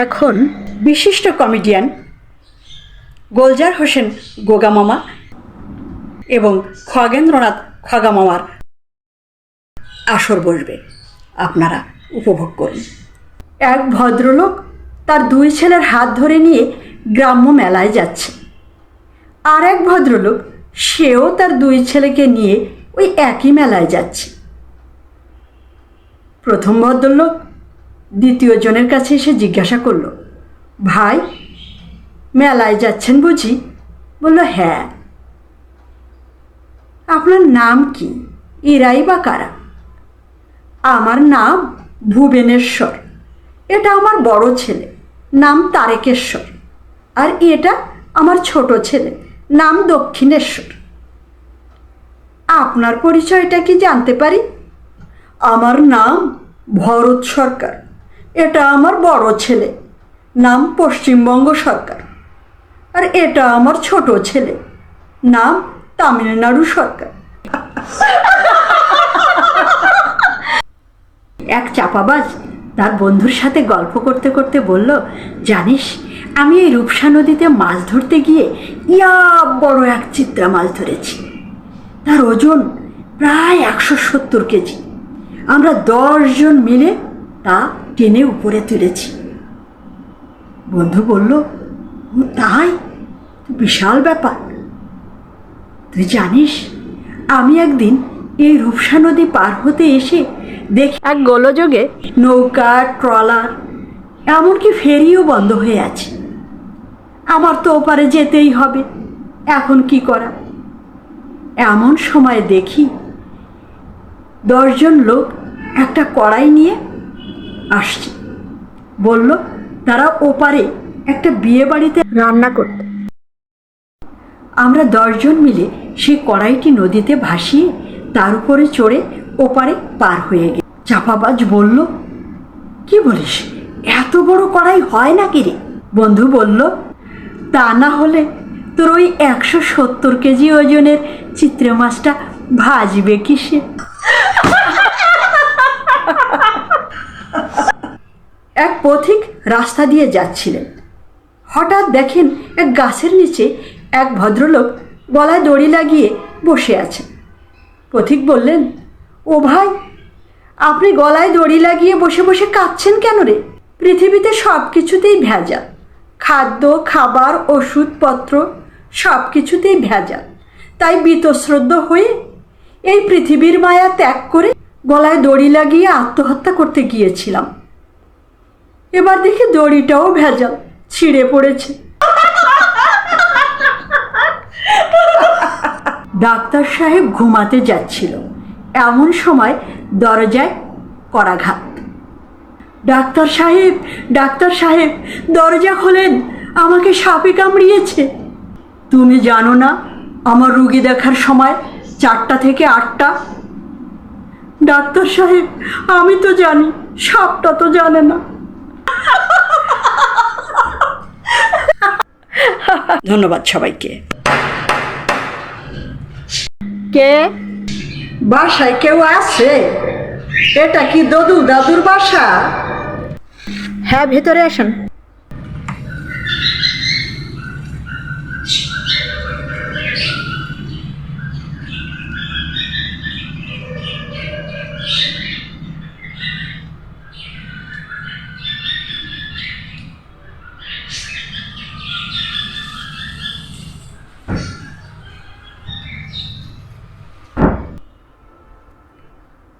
এখন বিশিষ্ট কমেডিয়ান গোলজার হোসেন গোগা মামা এবং খগেন্দ্রনাথ খগা মামার আসর বসবে, আপনারা উপভোগ করুন। এক ভদ্রলোক তার দুই ছেলের হাত ধরে নিয়ে গ্রাম্য মেলায় যাচ্ছে। আর এক ভদ্রলোক সেও তার দুই ছেলেকে নিয়ে ওই একই মেলায় যাচ্ছে। প্রথম ভদ্রলোক দ্বিতীয় জনের কাছে এসে জিজ্ঞাসা করলো, ভাই মেলায় যাচ্ছেন বুঝি? বলল, হ্যাঁ। আপনার নাম কি? এরাই বা কারা? আমার নাম ভুবনেশ্বর, এটা আমার বড় ছেলে, নাম তারেকেশ্বর, আর এটা আমার ছোট ছেলে, নাম দক্ষিণেশ্বর। আপনার পরিচয়টা কি জানতে পারি? আমার নাম ভরত সরকার, এটা আমার বড় ছেলে, নাম পশ্চিমবঙ্গ সরকার, আর এটা আমার ছোট ছেলে, নাম তামিলনাড়ু সরকার। এক চাপাবাজ তার বন্ধুর সাথে গল্প করতে করতে বলল, জানিস আমি এই রূপসা নদীতে মাছ ধরতে গিয়ে বড় এক চিত্রা মাছ ধরেছি। তার ওজন প্রায় 170 কেজি। আমরা 10 জন মিলে তা টেনে উপরে তুলেছি। বন্ধু বলল, ও তাই? বিশাল ব্যাপার। তুই জানিস আমি একদিন এই রূপসা নদী পার হতে এসে দেখি এক গোলযোগে নৌকা, ট্রলার, এমনকি ফেরিও বন্ধ হয়ে আছে। আমার তো ওপারে যেতেই হবে, এখন কি করা? এমন সময় দেখি 10 জন লোক একটা কড়াই নিয়ে আসছে। বলল তারা ওপারে একটা বিয়ে বাড়িতে রান্না করতে। আমরা 10 জন মিলে সেই কড়াইটি নদীতে ভাসিয়ে তার উপরে চড়ে ওপারে পার হয়ে গেল। চাপাবাজ বলল, কি বলিস, এত বড় কড়াই হয় নাকি রে? বন্ধু বলল, তা না হলে তোর ওই 170 কেজি ওজনের চিত্রে মাছটা ভাজবে কিসে? এক পথিক রাস্তা দিয়ে যাচ্ছিলেন। হঠাৎ দেখেন এক গাছের নিচে এক ভদ্রলোক গলায় দড়ি লাগিয়ে বসে আছেন। পথিক বললেন, ও ভাই, আপনি গলায় দড়ি লাগিয়ে বসে বসে কাঁদছেন কেন রে? পৃথিবীতে সব কিছুতেই ভেজাল, খাদ্য, খাবার, ওষুধপত্র সব কিছুতেই ভেজাল। তাই বীতশ্রদ্ধ হয়ে এই পৃথিবীর মায়া ত্যাগ করে গলায় দড়ি লাগিয়ে আত্মহত্যা করতে গিয়েছিলাম। এবার দেখি দড়িটাও ভেজাল, ছিঁড়ে পড়েছে। ডাক্তার সাহেব ঘুমাতে যাচ্ছিল, এমন সময় দরজায় করাঘাত। ডাক্তার সাহেব, ডাক্তার সাহেব, দরজা খোলেন, আমাকে সাপে কামড়িয়েছে। তুমি জানো না আমার রুগী দেখার সময় 4টা থেকে 8টা? ডাক্তার সাহেব, আমি তো জানি, সাপটা তো জানে না। ধন্যবাদ সবাইকে। কে? বাসায় কেউ আছে? এটা কি দদু দাদুর বাসা? হ্যাঁ, ভেতরে আসুন।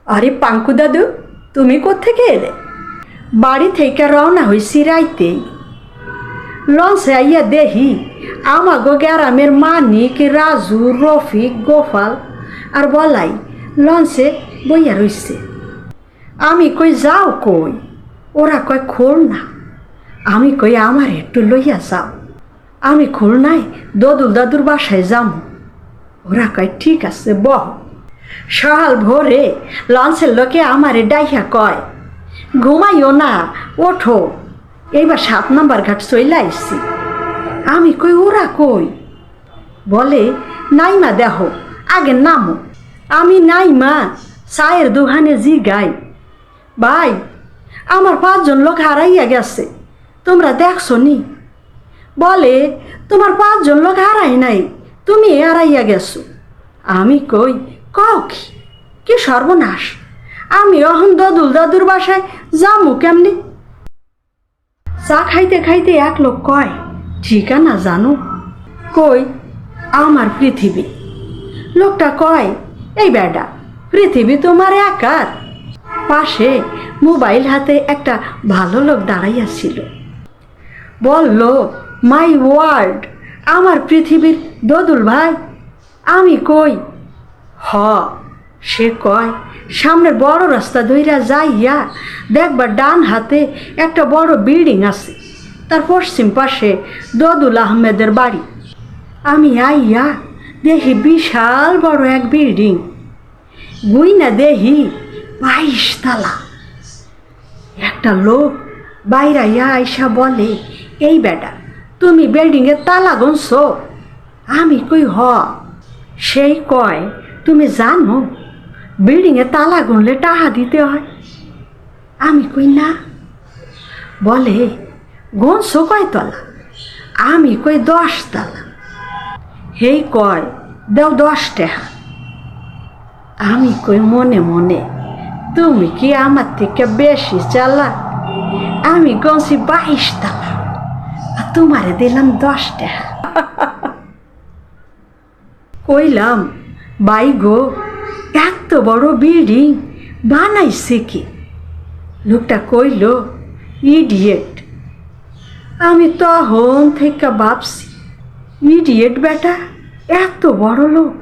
আরে পাঙ্কু দাদু, তুমি কোত্থেকে এলে? বাড়ি থেকে রওনা হয়েছি রাইতেই। লঞ্চে আইয়া দেহি আমাগো গ্রামের মানিক, রাজু, রফিক, গোপাল আর বলাই লঞ্চে বইয়া রইছে। আমি কই যাও কই? ওরা কয় খুলনা। আমি কই আমার একটু লইয়া যাও, আমি খুলনায় দদুল দাদুর বাসায় যাবো। ওরা কয় ঠিক আছে বহ। সকাল ভোরে লঞ্চের লোকে আমারে ডাইয়া কয়, ঘুমাইও না, ওঠো, এইবার 7 নম্বর ঘাট চলে আইছি। আমি কই ওরা কই? বলে নাইমা দেহ, আগে নামো। আমি নাইমা চায়ের দোকানে জিগাই, ভাই আমার 5 জন লোক হারাইয়া গেছে, তোমরা দেখছো নি? বলে তোমার 5 জন লোক হারাই নাই, তুমি হারাইয়া গেছো। আমি কই কও কি? কি সর্বনাশ! আমি অহন দদুল দাদুর বাসায় যামু কেমনি? চা খাইতে খাইতে এক লোক কয়, ঠিকানা জানো? কই আমার পৃথিবী। লোকটা কয়, এই বেডা, পৃথিবী তোমার একার? পাশে মোবাইল হাতে একটা ভালো লোক দাঁড়াইয়াছিল। বলল, মাই ওয়ার্ল্ড, আমার পৃথিবীর দদুল ভাই। আমি কই হ। সে কয়, সামনের বড় রাস্তা ধইরা যাইয়া দেখবার ডান হাতে একটা বড় বিল্ডিং আছে, তার পশ্চিম পাশে দদুল আহমেদের বাড়ি। আমি আইয়া দেখি বিশাল বড় এক বিল্ডিং, গুইনা দেখি 22 তালা। একটা লোক বাইরাইয়া আইসা বলে, এই বেটা, তুমি বিল্ডিংয়ের তালা গুনছো? আমি কই হ। সেই কয়, তুমি জানো বিল্ডিংয়ে তালা গুনলে টাকা দিতে হয়? আমি কই না। বলে, গুনছো কয় তলা? আমি কই 10 তালা। হেই কয়, দাও 10 টাকা। আমি কই মনে মনে, তুমি কি আমার থেকে বেশি চালাক? আমি গুনছি 22 তালা, আর তোমারে দিলাম 10 টাকা। কইলাম, বাই গো, এত বড় বিল্ডিং বানাইছে কি? লোকটা কইল, ইডিয়েট। আমি তখন থেকে ভাবছি, ইডিয়েট বেটা, এত বড় লোক,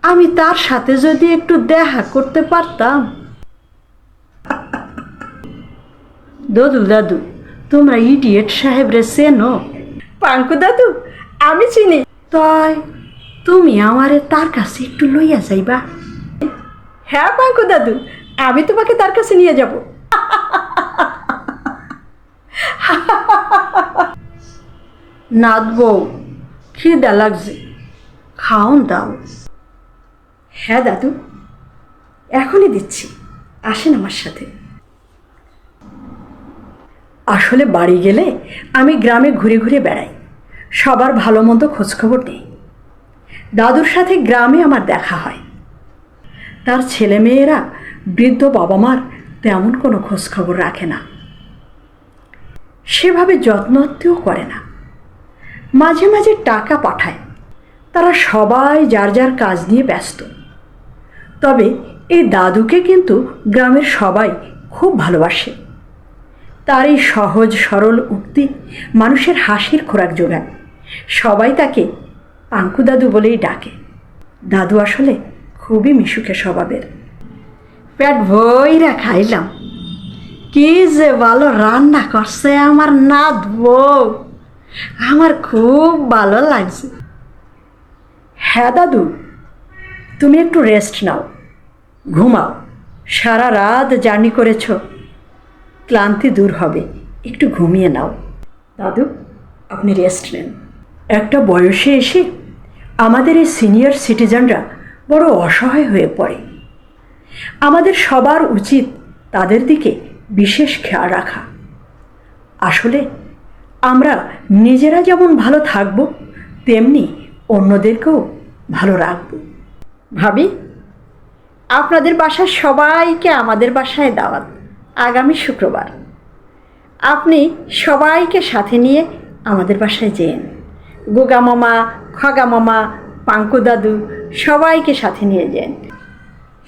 আমি তার সাথে যদি একটু দেখা করতে পারতাম। দদুল দাদু, তোমরা ইডিয়েট সাহেবরে চেনো? পাঙ্কু দাদু, আমি চিনি। তাই তুমি আমারে তার কাছে একটু লইয়া যাইবা? হ্যাঁ পাঙ্কু দাদু, আমি তোমাকে তার কাছে নিয়ে যাব। নাথ বউ, খিদা লাগছে, খাওন দাও। হ্যাঁ দাদু, এখনই দিচ্ছি, আসেন আমার সাথে। আসলে বাড়ি গেলে আমি গ্রামে ঘুরে ঘুরে বেড়াই, সবার ভালো মন্দ খোঁজখবর নেই। দাদুর সাথে গ্রামে আমার দেখা হয়। তার ছেলেমেয়েরা বৃদ্ধ বাবা মার তেমন কোনো খোঁজখবর রাখে না, সেভাবে যত্নও করে না। মাঝে মাঝে টাকা পাঠায়। তারা সবাই যার যার কাজ নিয়ে ব্যস্ত। তবে এই দাদুকে কিন্তু গ্রামের সবাই খুব ভালোবাসে। তার এই সহজ সরল উক্তি মানুষের হাসির খোরাক যোগায়। সবাই তাকে পাঙ্কু দাদু বলেই ডাকে। দাদু আসলে খুবই মিশুকে স্বভাবের। পেট ভইরা খাইলাম। কি যে ভালো রান্না করছে আমার নাথ বউ, আমার খুব ভালো লাগছে। হ্যাঁ দাদু, তুমি একটু রেস্ট নাও, ঘুমাও। সারা রাত জার্নি করেছ, ক্লান্তি দূর হবে, একটু ঘুমিয়ে নাও। দাদু, আপনি রেস্ট নেন। একটা বয়সে এসে আমাদের এই সিনিয়র সিটিজেনরা বড় অসহায় হয়ে পড়ে। আমাদের সবার উচিত তাদের দিকে বিশেষ খেয়াল রাখা। আসলে আমরা নিজেরা যেমন ভালো থাকব, তেমনি অন্যদেরকেও ভালো রাখব। ভাবি, আপনাদের বাসার সবাইকে আমাদের বাসায় দাওয়াত, আগামী শুক্রবার। আপনি সবাইকে সাথে নিয়ে আমাদের বাসায় যেন। গুগা মামা, খগা মামা, পাঙ্কু দাদু, সবাইকে সাথে নিয়ে যান।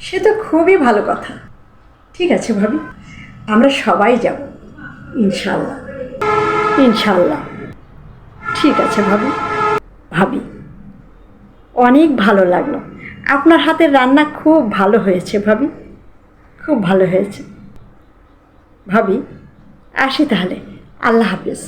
সে তো খুবই ভালো কথা। ঠিক আছে ভাবি, আমরা সবাই যাব, ইনশাল্লাহ। ইনশাল্লাহ। ঠিক আছে ভাবি। ভাবি, অনেক ভালো লাগলো। আপনার হাতের রান্না খুব ভালো হয়েছে ভাবি, খুব ভালো হয়েছে। ভাবি, আসি তাহলে, আল্লাহ হাফেজ।